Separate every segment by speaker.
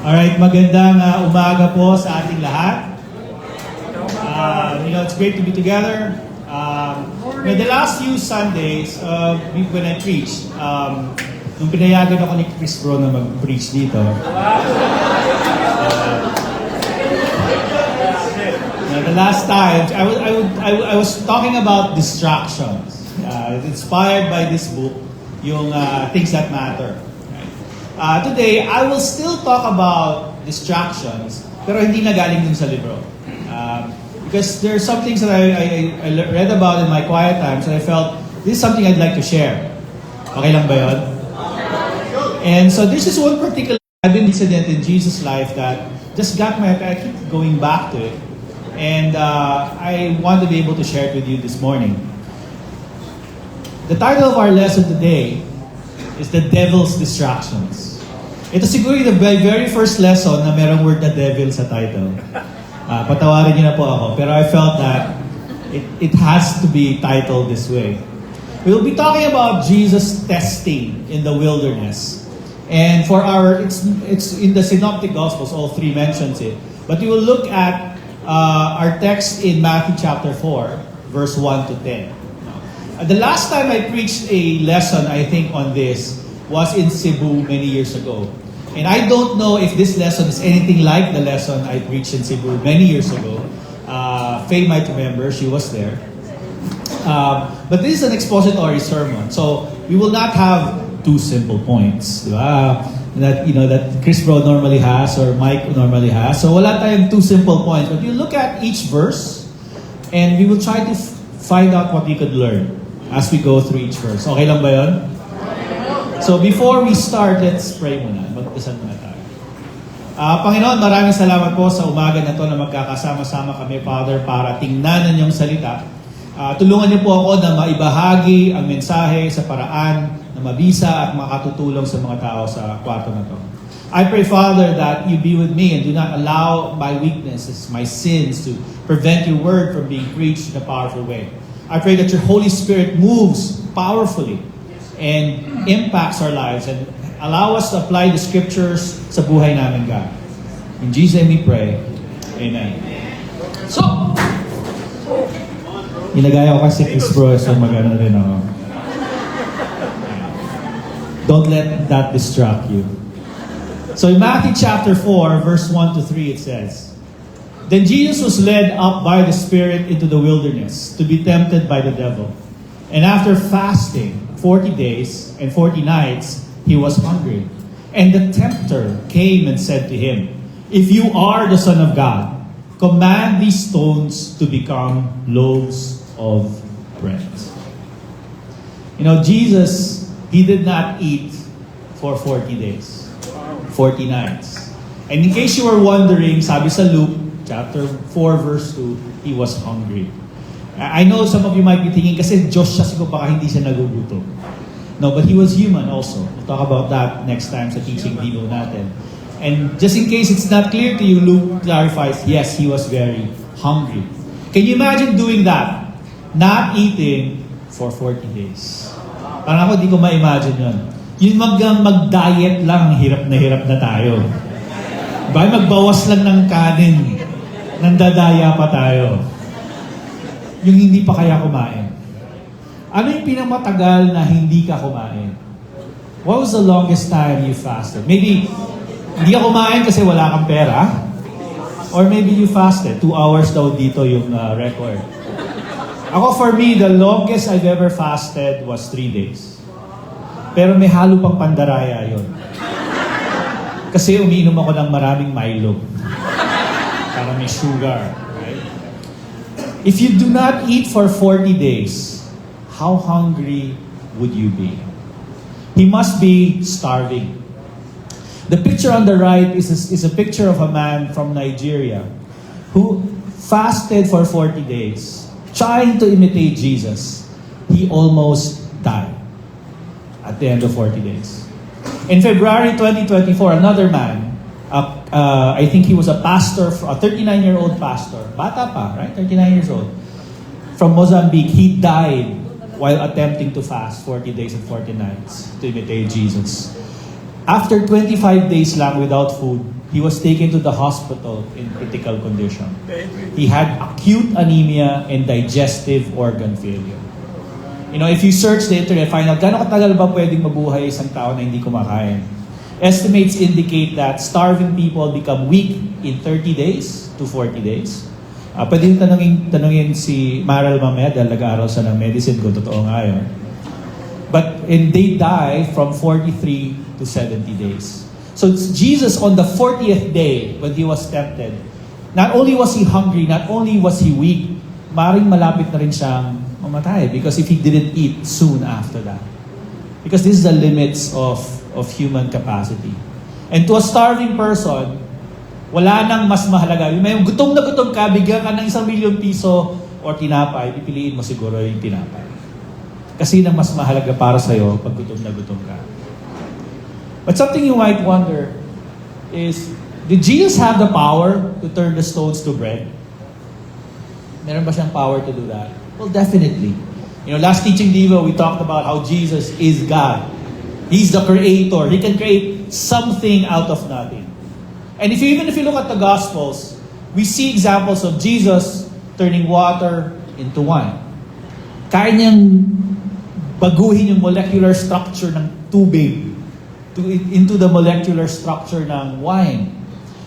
Speaker 1: Alright, magandang umaga po sa ating lahat. It's great to be together. The last few Sundays, when I preached, nung pinayagan ako ni Chris Bro na mag-preach dito, the last time, I was talking about distractions. Inspired by this book, yung Things That Matter. Today, I will still talk about distractions, pero hindi na galing dun sa libro. Because there are some things that I read about in my quiet times and I felt, this is something I'd like to share. Okay lang ba yun? And so this is one particular incident in Jesus' life that just got my attention. I keep going back to it. And I want to be able to share it with you this morning. The title of our lesson today is The Devil's Distractions. Ito siguro yung very first lesson na merong word na devil sa title. Patawarin niyo na po ako. Pero I felt that it has to be titled this way. We will be talking about Jesus testing in the wilderness. And for it's in the Synoptic Gospels, all three mentions it. But we will look at our text in Matthew chapter 4, verse 1 to 10. The last time I preached a lesson, I think, on this was in Cebu many years ago. And I don't know if this lesson is anything like the lesson I preached in Cebu many years ago. Faye might remember, she was there. But this is an expository sermon. So we will not have two simple points. Diba? That Chris Bro normally has or Mike normally has. So wala tayong two simple points. But you look at each verse and we will try to find out what we could learn as we go through each verse. Okay lang ba yun? So before we start, let's pray muna. Magdasal muna tayo. Panginoon, maraming salamat po sa umaga na to na magkakasama-sama kami, Father, para tingnan ang iyong salita. Tulungan niyo po ako na maibahagi ang mensahe sa paraan na mabisa at makatutulong sa mga tao sa kwarto na to. I pray, Father, that you be with me and do not allow my weaknesses, my sins, to prevent your word from being preached in a powerful way. I pray that your Holy Spirit moves powerfully and impacts our lives and allow us to apply the scriptures sa buhay namin, God. In Jesus' name we pray. Amen. So, inagaya ko kasi Chris Bro, so magano rin ako. Don't let that distract you. So in Matthew chapter 4, verse 1 to 3, it says, Then Jesus was led up by the Spirit into the wilderness to be tempted by the devil. And after fasting 40 days and 40 nights, he was hungry. And the tempter came and said to him, If you are the Son of God, command these stones to become loaves of bread. Jesus, he did not eat for 40 days, 40 nights. And in case you were wondering, sabi sa Luke chapter 4, verse 2, he was hungry. I know some of you might be thinking, kasi Diyos siya, siguro baka hindi siya nagugutom. No, but he was human also. We'll talk about that next time sa teaching Bible natin. And just in case it's not clear to you, Luke clarifies, yes, he was very hungry. Can you imagine doing that? Not eating for 40 days. Parang ako, di ko ma-imagine yun. Yung mag-diet lang, hirap na tayo. Magbawas lang ng kanin, nandadaya pa tayo. Yung hindi pa kaya kumain. Ano yung pinamatagal na hindi ka kumain? What was the longest time you fasted? Maybe hindi ka kumain kasi wala kang pera. Or maybe you fasted. 2 hours daw dito yung record. Ako, for me, the longest I've ever fasted was 3 days. Pero may halo pang pandaraya yun. Kasi umiinom ako ng maraming Milo. Para may sugar. Right? If you do not eat for 40 days, how hungry would you be? He must be starving. The picture on the right is a picture of a man from Nigeria who fasted for 40 days, trying to imitate Jesus. He almost died at the end of 40 days. In February 2024, another man, I think he was a pastor, a 39-year-old pastor, bata pa, right? 39 years old, from Mozambique. He died while attempting to fast 40 days and 40 nights to imitate Jesus. After 25 days lang without food, he was taken to the hospital in critical condition. He had acute anemia and digestive organ failure. You know, if you search the internet, find out gano'ng katagal ba pwedeng mabuhay isang tao na hindi kumakain. Estimates indicate that starving people become weak in 30 days to 40 days. Pwede yung tanungin si Maral mamaya dahil nag-aaral siya ng medicine kung totoo nga yun. And they die from 43 to 70 days. So Jesus on the 40th day when he was tempted, not only was he hungry, not only was he weak, maring malapit na rin siyang mamatay because if he didn't eat soon after that. Because this is the limits of human capacity. And to a starving person, wala nang mas mahalaga. May gutom na gutom ka, bigyan ka ng 1 million piso or tinapay, pipiliin mo siguro yung tinapay. Kasi nang mas mahalaga para sa'yo pag gutom na gutom ka. But something you might wonder is, did Jesus have the power to turn the stones to bread? Meron ba siyang power to do that? Well, definitely. You know, last teaching Diva, we talked about how Jesus is God. He's the creator. He can create something out of nothing. And even if you look at the Gospels, we see examples of Jesus turning water into wine. Kaya niyang baguhin yung molecular structure ng tubig into the molecular structure ng wine.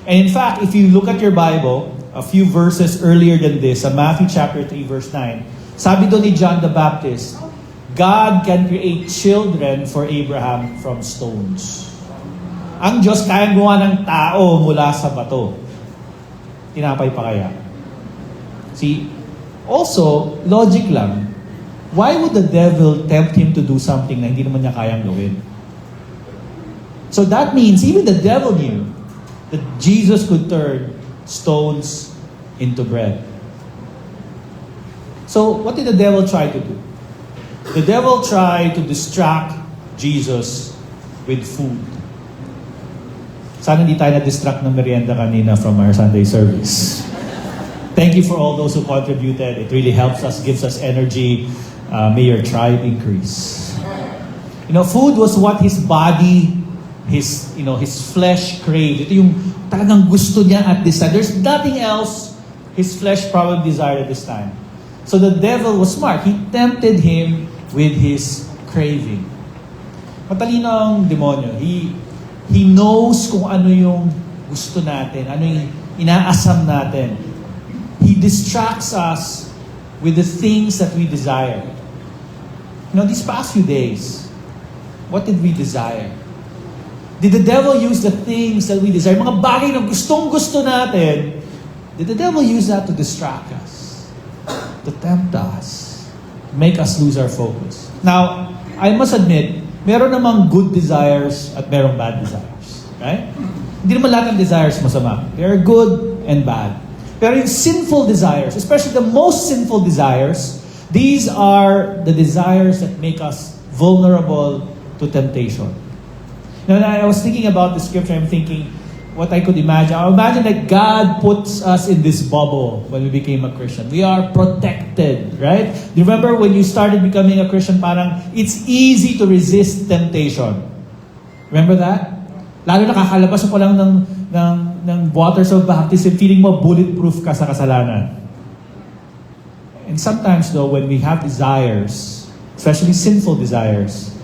Speaker 1: And in fact, if you look at your Bible, a few verses earlier than this, sa Matthew chapter 3 verse 9, sabi doon ni John the Baptist, God can create children for Abraham from stones. Ang Diyos kaya gumawa ng tao mula sa bato. Tinapay pa kaya? See, also, logic lang, why would the devil tempt him to do something na hindi naman niya kayang gawin? So that means even the devil knew that Jesus could turn stones into bread. So what did the devil try to do? The devil tried to distract Jesus with food. Sana hindi tayo na-distract ng merienda kanina from our Sunday service. Thank you for all those who contributed. It really helps us, gives us energy. May your tribe increase. You know, food was what his body, his flesh craved. Ito yung talagang gusto niya at this time. There's nothing else his flesh probably desired at this time. So the devil was smart. He tempted him with his craving. Matalino ang demonyo. He knows kung ano yung gusto natin, ano yung inaasam natin. He distracts us with the things that we desire. You know, these past few days, what did we desire? Did the devil use the things that we desire? Mga bagay na gustong-gusto natin, did the devil use that to distract us? To tempt us? Make us lose our focus? Now, I must admit, meron namang good desires at merong bad desires. Right? Hindi naman lahat ng desires masama. They are good and bad. Pero yung sinful desires, especially the most sinful desires, these are the desires that make us vulnerable to temptation. Now, I was thinking about the scripture, I'm thinking what I could imagine. I imagine that God puts us in this bubble when we became a Christian. We are protected, right? Do you remember when you started becoming a Christian, parang it's easy to resist temptation. Remember that? Lalo nakakalabas mo lang ng waters of baptism, feeling mo bulletproof ka sa kasalanan. And sometimes though, when we have desires, especially sinful desires,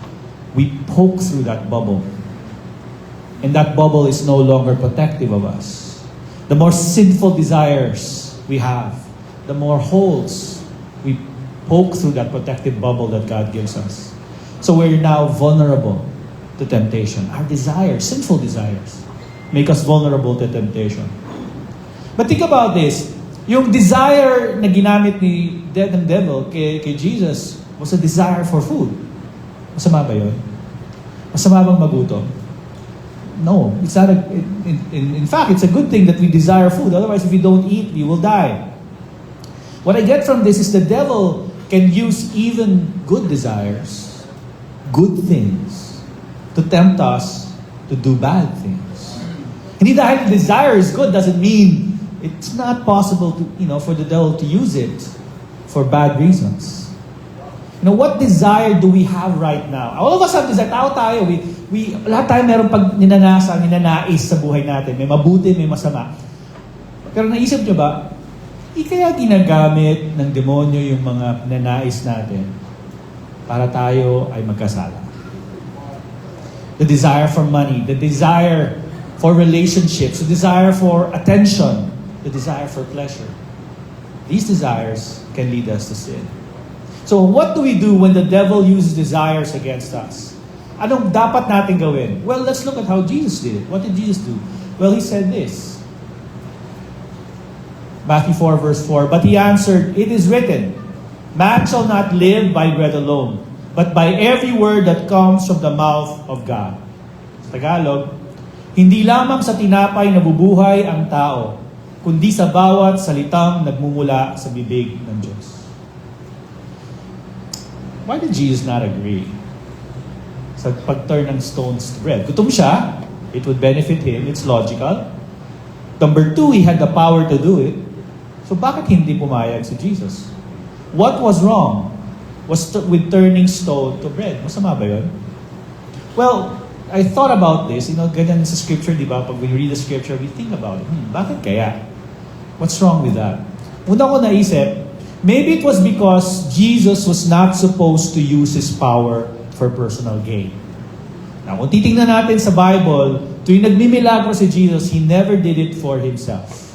Speaker 1: we poke through that bubble. And that bubble is no longer protective of us. The more sinful desires we have, the more holes we poke through that protective bubble that God gives us. So we're now vulnerable to temptation. Our desires, sinful desires, make us vulnerable to temptation. But think about this. Yung desire na ginamit ni ng devil kay Jesus was a desire for food. Masama ba yun? Masama bang magutom? No, it's not. In fact, it's a good thing that we desire food. Otherwise, if we don't eat, we will die. What I get from this is the devil can use even good desires, good things, to tempt us to do bad things. Hindi dahil desire is good doesn't mean it's not possible to, for the devil to use it for bad reasons. What desire do we have right now? All of us have desire. Tao tayo. Lahat tayo meron pag ninanais sa buhay natin. May mabuti, may masama. Pero naisip nyo ba, kaya ginagamit ng demonyo yung mga ninanais natin para tayo ay magkasala? The desire for money, the desire for relationships, the desire for attention, the desire for pleasure. These desires can lead us to sin. So what do we do when the devil uses desires against us? Anong dapat natin gawin? Well, let's look at how Jesus did it. What did Jesus do? Well, he said this. Matthew 4 verse 4, "But he answered, it is written, man shall not live by bread alone, but by every word that comes from the mouth of God." Sa Tagalog, hindi lamang sa tinapay nabubuhay ang tao, kundi sa bawat salitang nagmumula sa bibig ng Diyos. Why did Jesus not agree sa pag-turn ng stones to bread? Gutom siya, it would benefit him, it's logical. Number 2, he had the power to do it. So bakit hindi pumayag si Jesus? What was wrong with turning stone to bread? Masama ba yun? Well, I thought about this. Ganyan sa scripture, di ba? Pag we read the scripture, we think about it. Bakit kaya? What's wrong with that? Una ko naisip, maybe it was because Jesus was not supposed to use His power for personal gain. Now, kung titingnan natin sa Bible, tuwing nagmimilagro si Jesus, He never did it for Himself.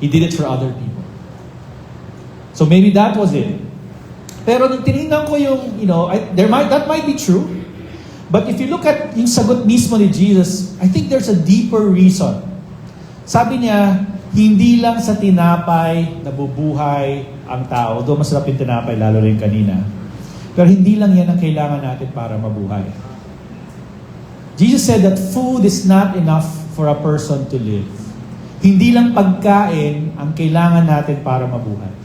Speaker 1: He did it for other people. So maybe that was it. Pero nung tinignan ko yung, that might be true. But if you look at yung sagot mismo ni Jesus, I think there's a deeper reason. Sabi niya, hindi lang sa tinapay nabubuhay ang tao. Although masarap yung tinapay, lalo rin kanina. Pero hindi lang yan ang kailangan natin para mabuhay. Jesus said that food is not enough for a person to live. Hindi lang pagkain ang kailangan natin para mabuhay.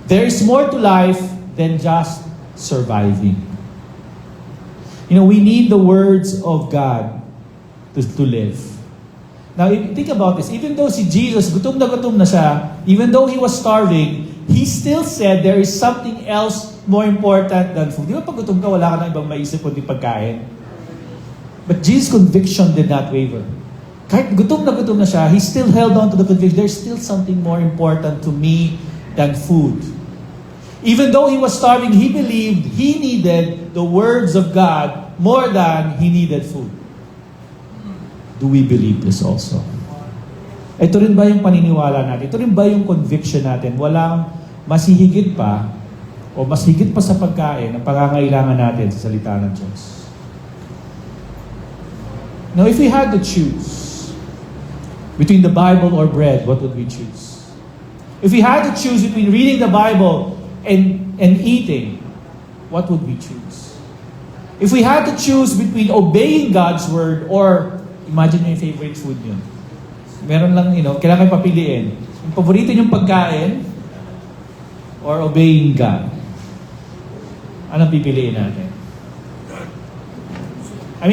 Speaker 1: There is more to life than just surviving. We need the words of God to live. Now, think about this. Even though si Jesus, gutom na siya, even though he was starving, he still said there is something else more important than food. Di ba pag gutom ka, wala ka na ibang maisip kundi pagkain? But Jesus' conviction did not waver. Kahit gutom na siya, he still held on to the conviction, there's still something more important to me than food. Even though he was starving, he believed he needed the words of God more than he needed food. Do we believe this also? Ito rin ba yung paniniwala natin? Ito rin ba yung conviction natin? Walang mas higit pa o mas higit pa sa pagkain ang pangangailangan natin sa salita ng Diyos. Now, if we had to choose between the Bible or bread, what would we choose? If we had to choose between reading the Bible and eating, what would we choose? If we had to choose between obeying God's word or, imagine yung favorite food nyo. Meron lang, kailangan papiliin. Yung paborito nyong pagkain or obeying God. Anong pipiliin natin? I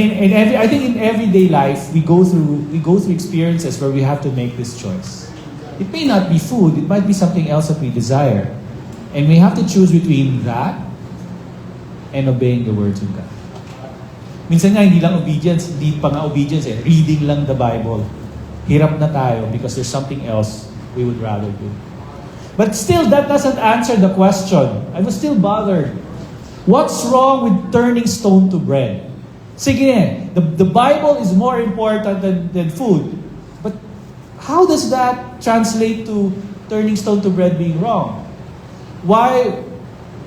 Speaker 1: think in everyday life, we go through experiences where we have to make this choice. It may not be food, it might be something else that we desire. And we have to choose between that and obeying the words of God. Minsan nga, hindi pa nga obedience, reading lang the Bible. Hirap na tayo because there's something else we would rather do. But still, that doesn't answer the question. I was still bothered. What's wrong with turning stone to bread? Sige, the Bible is more important than food. But how does that translate to turning stone to bread being wrong? Why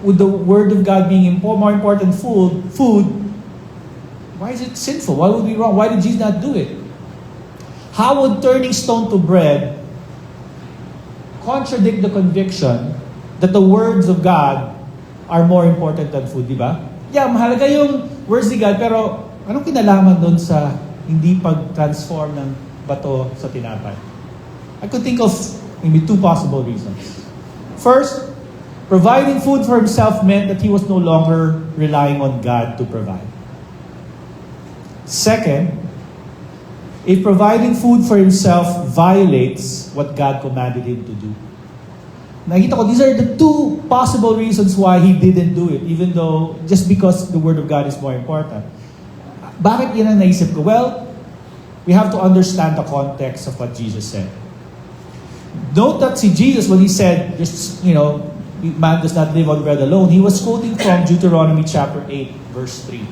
Speaker 1: would the Word of God being more important food, why is it sinful? Why would it be wrong? Why did Jesus not do it? How would turning stone to bread contradict the conviction that the words of God are more important than food, di ba? Yeah, mahalaga yung words ni God, pero anong kinalaman doon sa hindi pag-transform ng bato sa tinapay? I could think of maybe two possible reasons. First, providing food for himself meant that he was no longer relying on God to provide. Second, if providing food for himself violates what God commanded him to do. Nakita ko, these are the two possible reasons why he didn't do it, even though, just because the Word of God is more important. Bakit yun ang naisip ko? Well, we have to understand the context of what Jesus said. Note that si Jesus, when he said, just, man does not live on bread alone, he was quoting from Deuteronomy chapter 8, verse 3.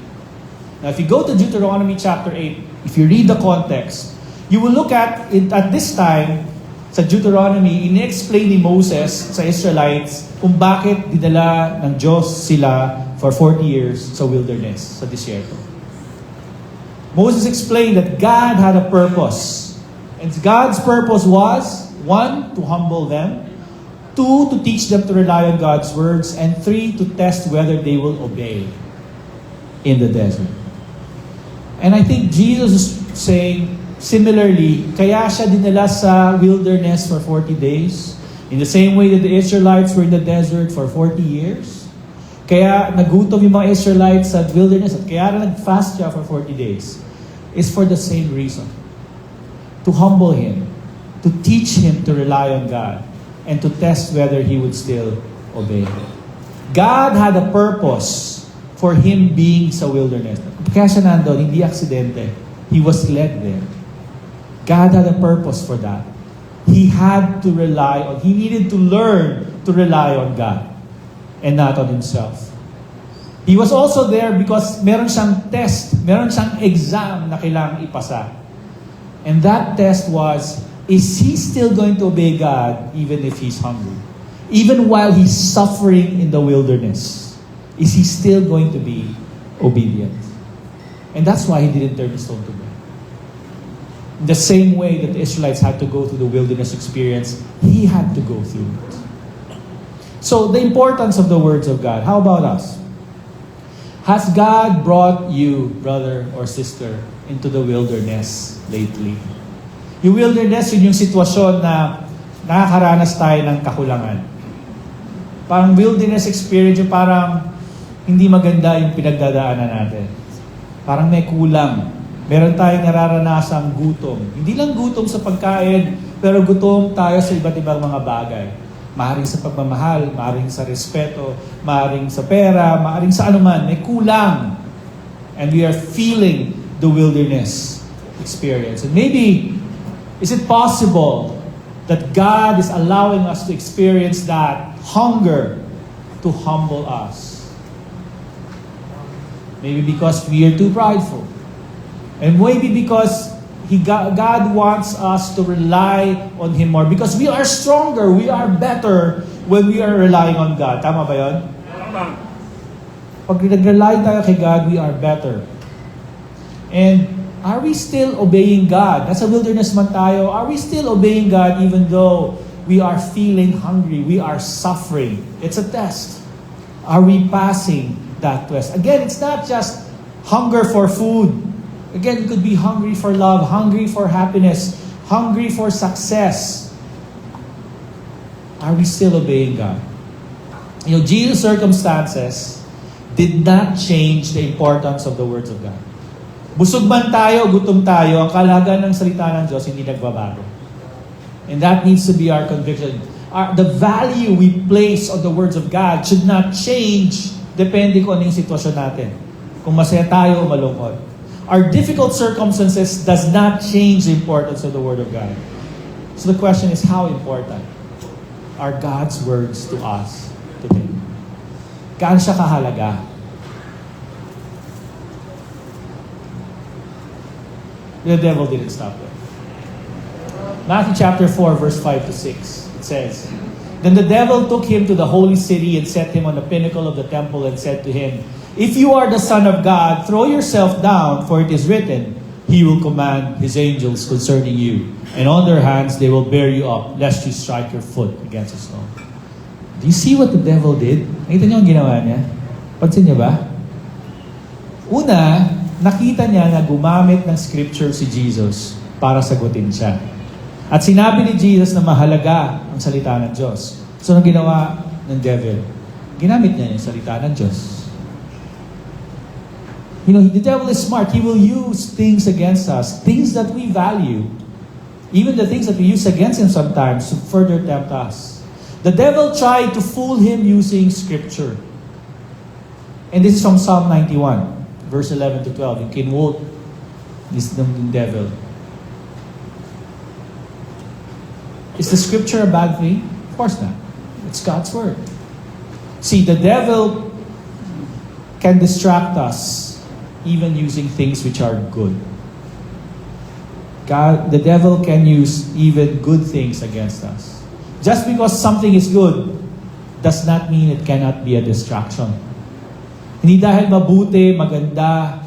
Speaker 1: Now, if you go to Deuteronomy chapter 8, if you read the context, you will look at it at this time, sa Deuteronomy, ini-explain ni Moses sa Israelites kung bakit dinala ng Diyos sila for 40 years sa wilderness, sa disyerto. Moses explained that God had a purpose. And God's purpose was, 1, to humble them, 2, to teach them to rely on God's words, and 3, to test whether they will obey in the desert. And I think Jesus is saying, similarly, kaya siya dinala sa wilderness for 40 days. In the same way that the Israelites were in the desert for 40 years. Kaya nagutom yung mga Israelites sa wilderness at kaya nag-fast siya for 40 days. Is for the same reason. To humble him. To teach him to rely on God. And to test whether he would still obey. God had a purpose for him being sa wilderness. Kaya siya nandun, hindi aksidente. He was led there. God had a purpose for that. He had to rely on, he needed to learn to rely on God and not on himself. He was also there because meron siyang test, meron siyang exam na kailangang ipasa. And that test was, is he still going to obey God even if he's hungry? Even while he's suffering in the wilderness, is he still going to be obedient? And that's why he didn't turn the stone to bread. In the same way that the Israelites had to go through the wilderness experience, he had to go through it. So, the importance of the words of God. How about us? Has God brought you, brother or sister, into the wilderness lately? Yung wilderness, yun yung sitwasyon na nakakaranas tayo ng kakulangan. Parang wilderness experience, yung parang hindi maganda yung pinagdadaanan natin. Parang may kulang. Meron tayong nararanasang gutom. Hindi lang gutom sa pagkain, pero gutom tayo sa iba't ibang mga bagay. Maaring sa pagmamahal, maaring sa respeto, maaring sa pera, maaring sa anuman. May kulang. And we are feeling the wilderness experience. And maybe, is it possible that God is allowing us to experience that hunger to humble us? Maybe because we are too prideful. And maybe because God wants us to rely on Him more. Because we are stronger, we are better when we are relying on God. Tama ba yun? Pag nag-rely tayo kay God, we are better. And are we still obeying God? Nasa wilderness man tayo, are we still obeying God even though we are feeling hungry, we are suffering? It's a test. Are we passing that test? Again, it's not just hunger for food. Again, it could be hungry for love, hungry for happiness, hungry for success. Are we still obeying God? Jesus' circumstances did not change the importance of the words of God. Busog man tayo, gutom tayo, ang kahalagan ng salita ng Diyos hindi nagbabago. And that needs to be our conviction. The value we place on the words of God should not change depende kung ano yung sitwasyon natin. Kung masaya tayo o malungkot. Our difficult circumstances does not change the importance of the Word of God. So the question is, how important are God's words to us today? Gaano siya kahalaga? The devil didn't stop there. Matthew chapter 4, verse 5 to 6. It says, Then the devil took him to the holy city and set him on the pinnacle of the temple and said to him, If you are the Son of God, throw yourself down, for it is written, He will command His angels concerning you, and on their hands they will bear you up, lest you strike your foot against a stone. Do you see what the devil did? Nakita niyo ang ginawa niya? Pansin niyo ba? Una, nakita niya na gumamit ng scripture si Jesus para sagutin siya. At sinabi ni Jesus na mahalaga ang salita ng Diyos. So, anong ginawa ng devil? Ginamit niya yung salita ng Diyos. The devil is smart. He will use things against us, things that we value, even the things that we use against him sometimes to further tempt us. The devil tried to fool him using scripture. And this is from Psalm 91, verse 11 to 12. You can quote this the devil. Is the scripture a bad thing? Of course not. It's God's word. See, the devil can distract us even using things which are good. The devil can use even good things against us. Just because something is good does not mean it cannot be a distraction. Hindi dahil mabuti, maganda,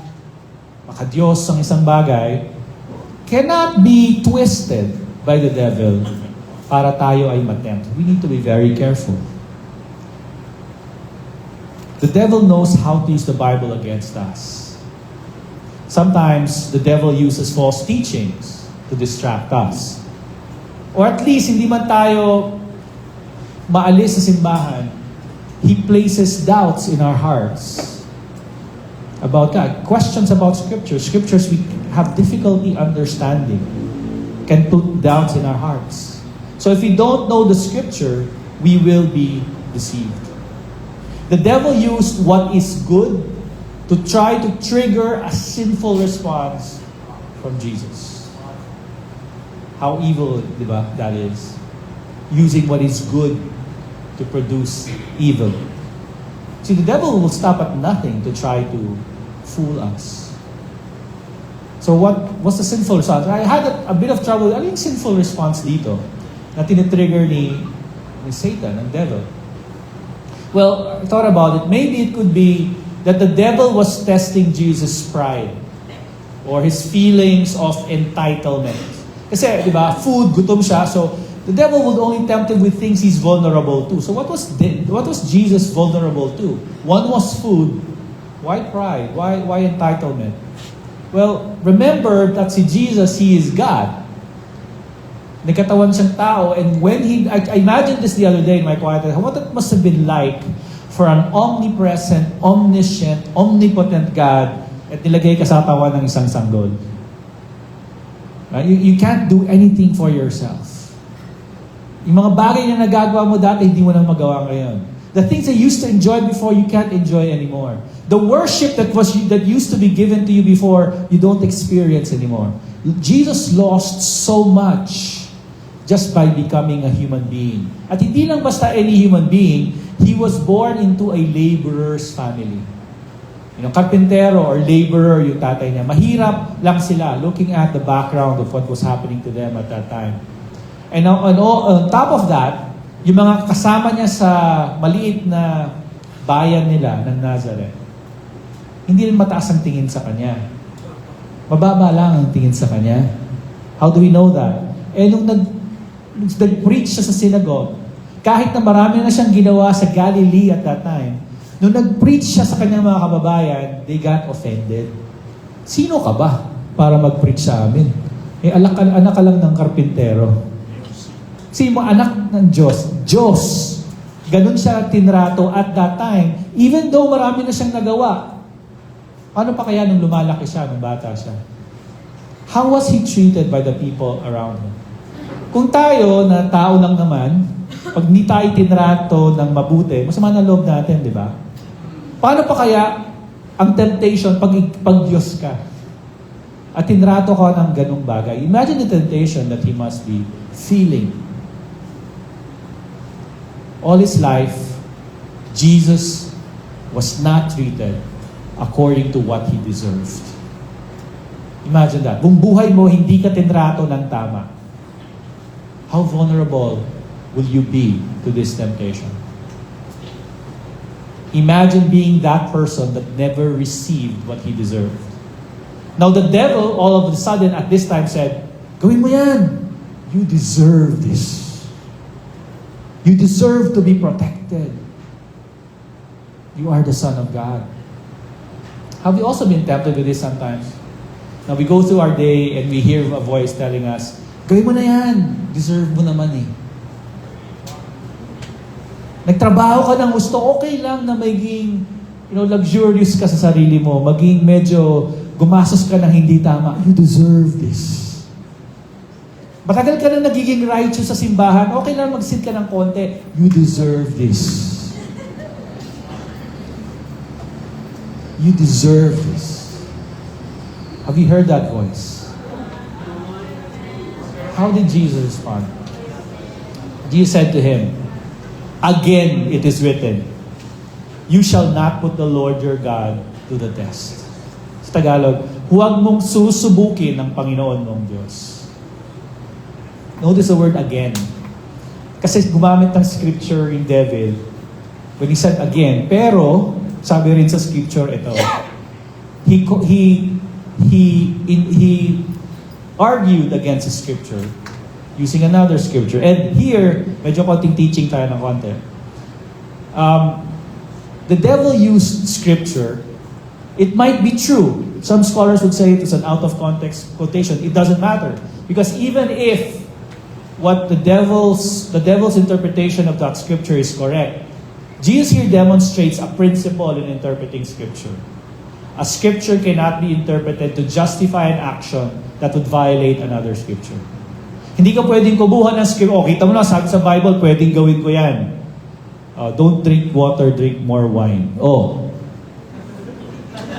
Speaker 1: makadiyos ang isang bagay, cannot be twisted by the devil para tayo ay matempt. We need to be very careful. The devil knows how to use the Bible against us. Sometimes the devil uses false teachings to distract us. Or at least hindi man tayo maalis sa simbahan, he places doubts in our hearts about God. Questions about scriptures we have difficulty understanding, can put doubts in our hearts. So if we don't know the scripture, we will be deceived. The devil used what is good to try to trigger a sinful response from Jesus. How evil, di ba, that is. Using what is good to produce evil. See, the devil will stop at nothing to try to fool us. So what's the sinful response? I had a bit of trouble. Ano yung sinful response dito na tinitrigger ni Satan, ng devil? Well, I thought about it. Maybe it could be that the devil was testing Jesus' pride or his feelings of entitlement. Kasi, di ba, food, gutom siya, so the devil would only tempt him with things he's vulnerable to. So what was Jesus vulnerable to? One was food. Why pride? Why entitlement? Well, remember that si Jesus, He is God. Nagkatawan siyang tao, and when I imagined this the other day in my quiet time, what it must have been like for an omnipresent, omniscient, omnipotent God at nilagay ka sa katawan ng isang sanggol. Right? You can't do anything for yourself. Yung mga bagay na nagagawa mo dati, hindi mo nang magawa ngayon. The things that you used to enjoy before, you can't enjoy anymore. The worship that used to be given to you before, you don't experience anymore. Jesus lost so much just by becoming a human being. At hindi lang basta any human being, He was born into a laborer's family. Karpintero or laborer yung tatay niya. Mahirap lang sila looking at the background of what was happening to them at that time. And on top of that, yung mga kasama niya sa maliit na bayan nila ng Nazareth, hindi rin mataas ang tingin sa kanya. Mababa lang ang tingin sa kanya. How do we know that? Nung nag-preach siya sa synagogue, kahit na marami na siyang ginawa sa Galilee at that time, nung nag-preach siya sa kanyang mga kababayan, they got offended. Sino ka ba para mag-preach sa amin? Anak ka lang ng karpintero. Kasi mo anak ng Diyos. Diyos. Ganun siya tinrato at that time. Even though marami na siyang nagawa. Paano pa kaya nung lumalaki siya, nung bata siya? How was he treated by the people around him? Kung tayo, na tao lang naman, pag hindi tayo tinrato ng mabuti, masama na loob natin, di ba? Paano pa kaya ang temptation pag Diyos ka? At tinrato ka ng ganung bagay. Imagine the temptation that he must be feeling. All his life, Jesus was not treated according to what he deserved. Imagine that. Kung buhay mo, hindi ka tinrato ng tama. How vulnerable will you be to this temptation? Imagine being that person that never received what he deserved. Now the devil, all of a sudden, at this time said, gawin mo yan. You deserve this. You deserve to be protected. You are the Son of God. Have we also been tempted with this sometimes? Now we go through our day and we hear a voice telling us, gawin mo na yan. Deserve mo naman eh. Nagtrabaho ka ng gusto, okay lang na maging luxurious ka sa sarili mo, maging medyo gumastos ka ng hindi tama. You deserve this.
Speaker 2: Matagal ka na nagiging righteous sa simbahan, okay lang mag-sin ka ng konti. You deserve this. You deserve this. Have you heard that voice? How did Jesus respond? Jesus said to him, "Again it is written, you shall not put the Lord your God to the test." Sa Tagalog, huwag mong susubukin ng Panginoon mong Diyos. Notice the word again. Kasi gumamit ng scripture yung devil when he said again. Pero, sabi rin sa scripture ito, he argued against the scripture using another scripture. And here, medyo konting teaching tayo ng konti. The devil used scripture. It might be true. Some scholars would say it is an out of context quotation. It doesn't matter. Because even if what the devil's interpretation of that scripture is correct, Jesus here demonstrates a principle in interpreting scripture. A scripture cannot be interpreted to justify an action that would violate another scripture. Hindi ka pwedeng kubuhan ng scripture. Oh, kita mo na, sabi sa Bible, pwedeng gawin ko yan. Don't drink water, drink more wine. Oh,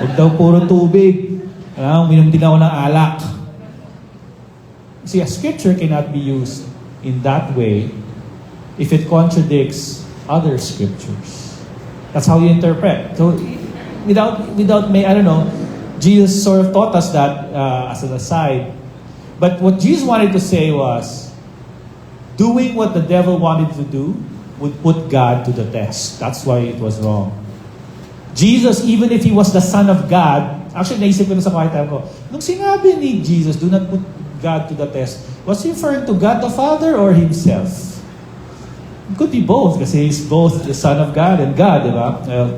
Speaker 2: huwag daw puro tubig. Uminom din ako ng alak. See, a scripture cannot be used in that way if it contradicts other scriptures. That's how you interpret. So, without may, I don't know, Jesus sort of taught us that as an aside. But what Jesus wanted to say was, doing what the devil wanted to do would put God to the test. That's why it was wrong. Jesus, even if He was the Son of God, actually naisip ko na sa quiet time ko, nung sinabi ni Jesus, do not put God to the test, was He referring to God the Father or Himself? It could be both, kasi He's both the Son of God and God, di ba? Well,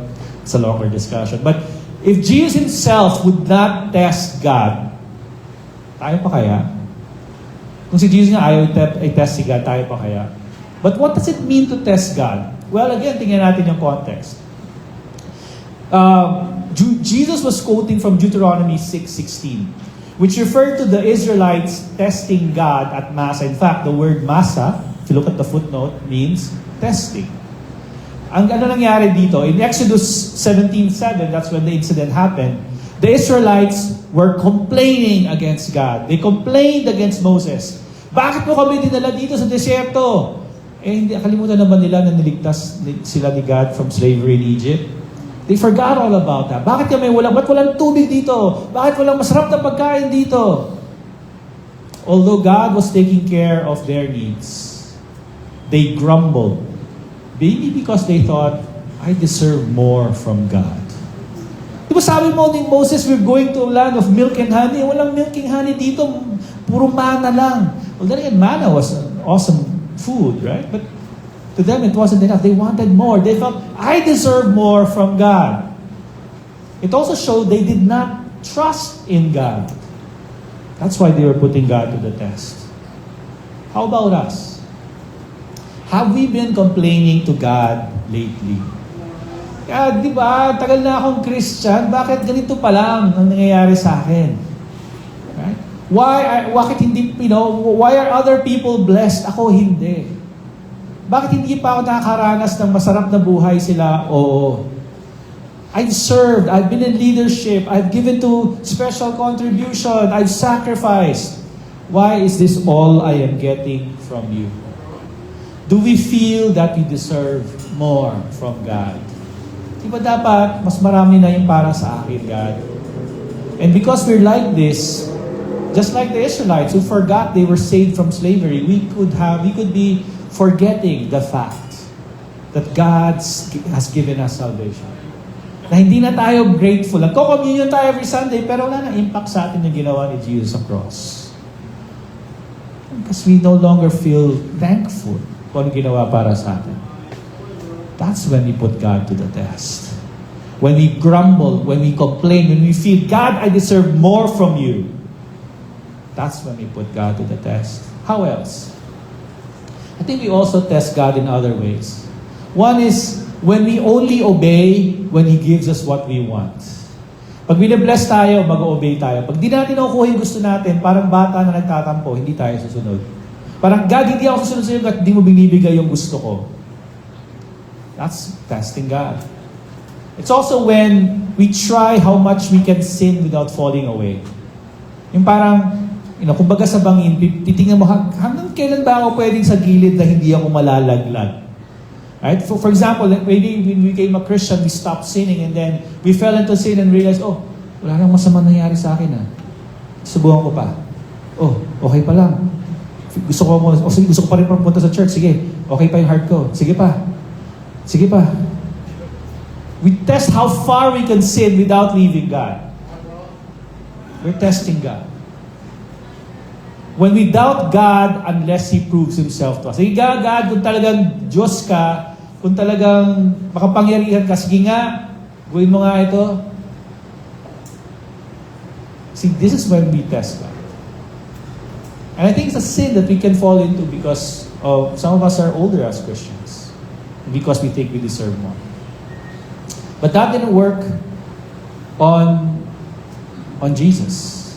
Speaker 2: it's a longer discussion. But if Jesus Himself would not test God, tayo pa kaya? Kung si Jesus nga ayaw i-test si God, tayo pa kaya? But what does it mean to test God? Well, again, tingnan natin yung context. Jesus was quoting from Deuteronomy 6:16, which referred to the Israelites testing God at Massa. In fact, the word Massa, if you look at the footnote, means testing. Ang ano nangyari dito, in Exodus 17:7, that's when the incident happened, the Israelites were complaining against God. They complained against Moses. Bakit mo kami dinala dito sa desyerto? Hindi, kalimutan naman nila na niligtas sila ni God from slavery in Egypt. They forgot all about that. Bakit kami ba't walang tubig dito? Bakit walang masarap na pagkain dito? Although God was taking care of their needs, they grumbled. Maybe because they thought, I deserve more from God. Diba sabi mo ni Moses, we're going to a land of milk and honey. Walang milk and honey dito. Puro manna lang. Well, then again, manna was an awesome food, right? But to them, it wasn't enough. They wanted more. They felt, I deserve more from God. It also showed they did not trust in God. That's why they were putting God to the test. How about us? Have we been complaining to God lately? Kaya, di ba, tagal na akong Christian, bakit ganito pa lang ang nangyayari sa akin? Right? Why are other people blessed? Ako hindi. Bakit hindi pa ako nakakaranas ng masarap na buhay sila? Oo. I've served, I've been in leadership, I've given to special contribution, I've sacrificed. Why is this all I am getting from you? Do we feel that we deserve more from God? Di ba dapat mas marami na yung para sa akin, God? And because we're like this, just like the Israelites who forgot they were saved from slavery, we could be forgetting the fact that God has given us salvation. Na hindi na tayo grateful. Nagko-communion tayo every Sunday, pero wala na impact sa atin yung ginawa ni Jesus sa cross. Because we no longer feel thankful kung ano ginawa para sa atin. That's when we put God to the test. When we grumble, when we complain, when we feel, God, I deserve more from you. That's when we put God to the test. How else? I think we also test God in other ways. One is when we only obey when He gives us what we want. Pag bine-bless tayo, mag-obey tayo. Pag di natin nakukuha yung gusto natin, parang bata na nagtatampo, hindi tayo susunod. Parang, God, hindi ako susunod sa'yo at hindi mo binibigay yung gusto ko. That's testing God. It's also when we try how much we can sin without falling away. Yung parang, kumbaga sa bangin, titingnan mo, hanggang kailan ba ako pwedeng sa gilid na hindi ako malalaglag? Right? For example, maybe when we became a Christian, we stopped sinning and then we fell into sin and realized, wala nang masama nangyari sa akin Subukan ko pa. Okay pa lang. Gusto ko pa rin pumunta sa church. Sige, okay pa yung heart ko. Sige pa. We test how far we can sin without leaving God. We're testing God. When we doubt God unless He proves Himself to us. Sige God, kung talagang Diyos ka, kung talagang makapangyarihan ka, sige nga, gawin mo nga ito. See, this is when we test God. And I think it's a sin that we can fall into because some of us are older as Christians. Because we think we deserve more. But that didn't work on Jesus.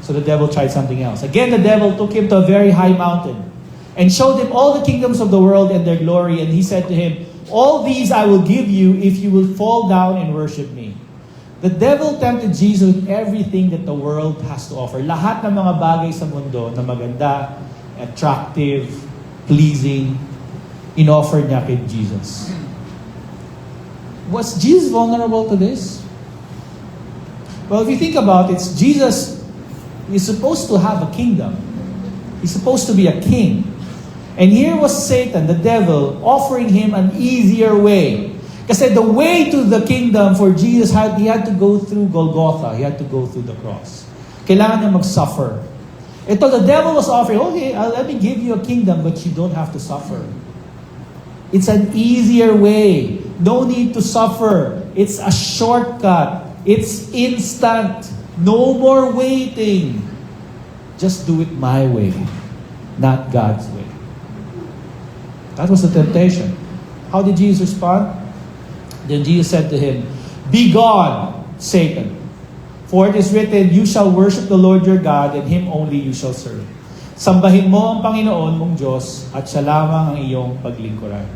Speaker 2: So the devil tried something else. Again, the devil took him to a very high mountain and showed him all the kingdoms of the world and their glory. And he said to him, all these I will give you if you will fall down and worship me. The devil tempted Jesus with everything that the world has to offer. Lahat ng mga bagay sa mundo na maganda, attractive, pleasing, in-offer niya kay Jesus. Was Jesus vulnerable to this? Well, if you think about it, Jesus is supposed to have a kingdom. He's supposed to be a king. And here was Satan, the devil, offering him an easier way. Kasi the way to the kingdom for Jesus, he had to go through Golgotha. He had to go through the cross. Kailangan niya mag-suffer. Ito, the devil was offering, okay, let me give you a kingdom, but you don't have to suffer. It's an easier way. No need to suffer. It's a shortcut. It's instant. No more waiting. Just do it my way, not God's way. That was the temptation. How did Jesus respond? Then Jesus said to him, be gone, Satan. For it is written, you shall worship the Lord your God, and Him only you shall serve. Sambahin mo ang Panginoon mong Diyos, at siya lamang ang iyong paglingkuran.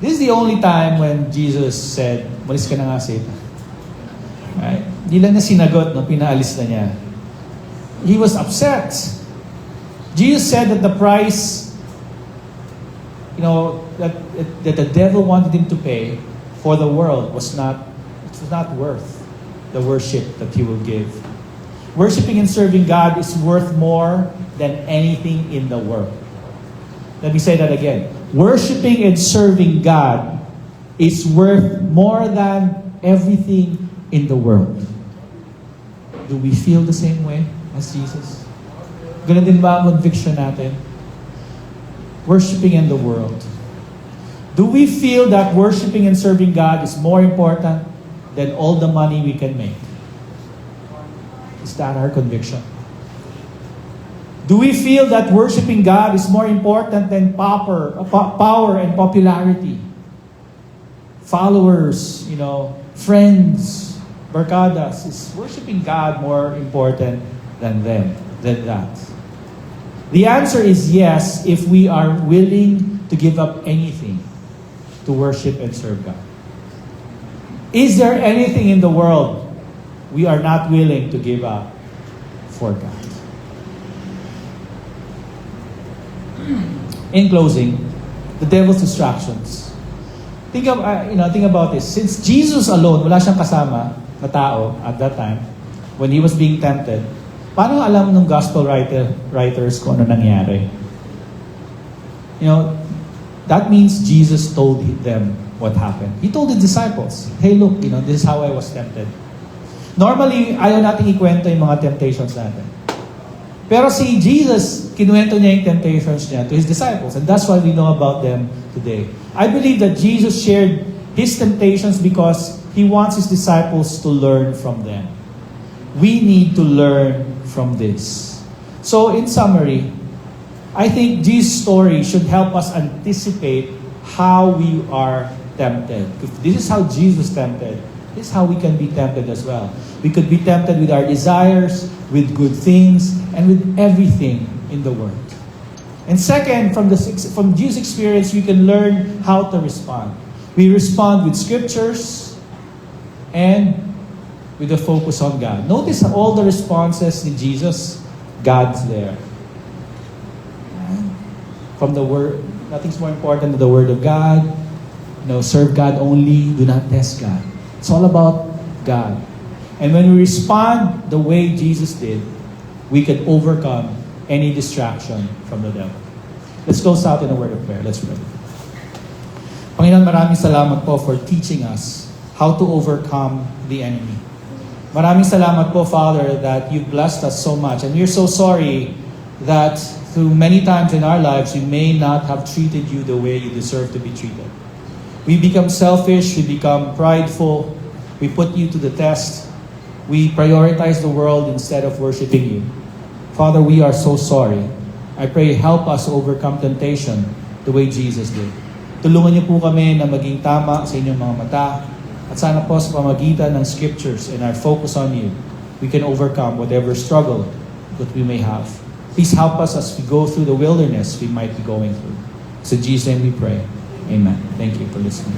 Speaker 2: This is the only time when Jesus said, malis ka na nga, Satan. Right? Hindi lang niya sinagot, pinaalis na niya. He was upset. Jesus said that the price, that the devil wanted him to pay for the world was not worth the worship that he will give. Worshipping and serving God is worth more than anything in the world. Let me say that again. Worshipping and serving God is worth more than everything in the world. Do we feel the same way as Jesus? Ganun din ba ang conviction natin? Worshipping in the world. Do we feel that worshiping and serving God is more important than all the money we can make? Is that our conviction? Do we feel that worshiping God is more important than power and popularity? Followers, friends, barkadas. Is worshiping God more important than that? The answer is yes, if we are willing to give up anything to worship and serve God. Is there anything in the world we are not willing to give up for God? In closing, the devil's distractions. Think about this. Since Jesus alone, wala siyang kasama na tao at that time, when he was being tempted, paano alam ng gospel writers kung ano nangyari? That means Jesus told them what happened. He told the disciples, hey look, this is how I was tempted. Normally, ayaw natin ikwento yung mga temptations natin. Pero si Jesus, kinuwento niya yung temptations niya to His disciples. And that's why we know about them today. I believe that Jesus shared His temptations because He wants His disciples to learn from them. We need to learn from this. So in summary, I think this story should help us anticipate how we are tempted. If this is how Jesus tempted, this is how we can be tempted as well. We could be tempted with our desires, with good things, and with everything in the Word. And second, from Jesus' experience, we can learn how to respond. We respond with scriptures and with a focus on God. Notice all the responses in Jesus, God's there. From the Word, nothing's more important than the Word of God. Serve God only, do not test God. It's all about God. And when we respond the way Jesus did, we can overcome any distraction from the devil. Let's close out in a word of prayer. Let's pray. Panginoon, maraming salamat po for teaching us how to overcome the enemy. Maraming salamat po, Father, that you've blessed us so much. And we're so sorry that through many times in our lives, we may not have treated you the way you deserve to be treated. We become selfish, we become prideful, we put you to the test, we prioritize the world instead of worshiping you. Father, we are so sorry. I pray, help us overcome temptation the way Jesus did. Tulungan niyo po kami na maging tama sa inyong mga mata. At sana po sa pamagitan ng scriptures and our focus on you, we can overcome whatever struggle that we may have. Please help us as we go through the wilderness we might be going through. So in Jesus' name we pray. Amen. Thank you for listening.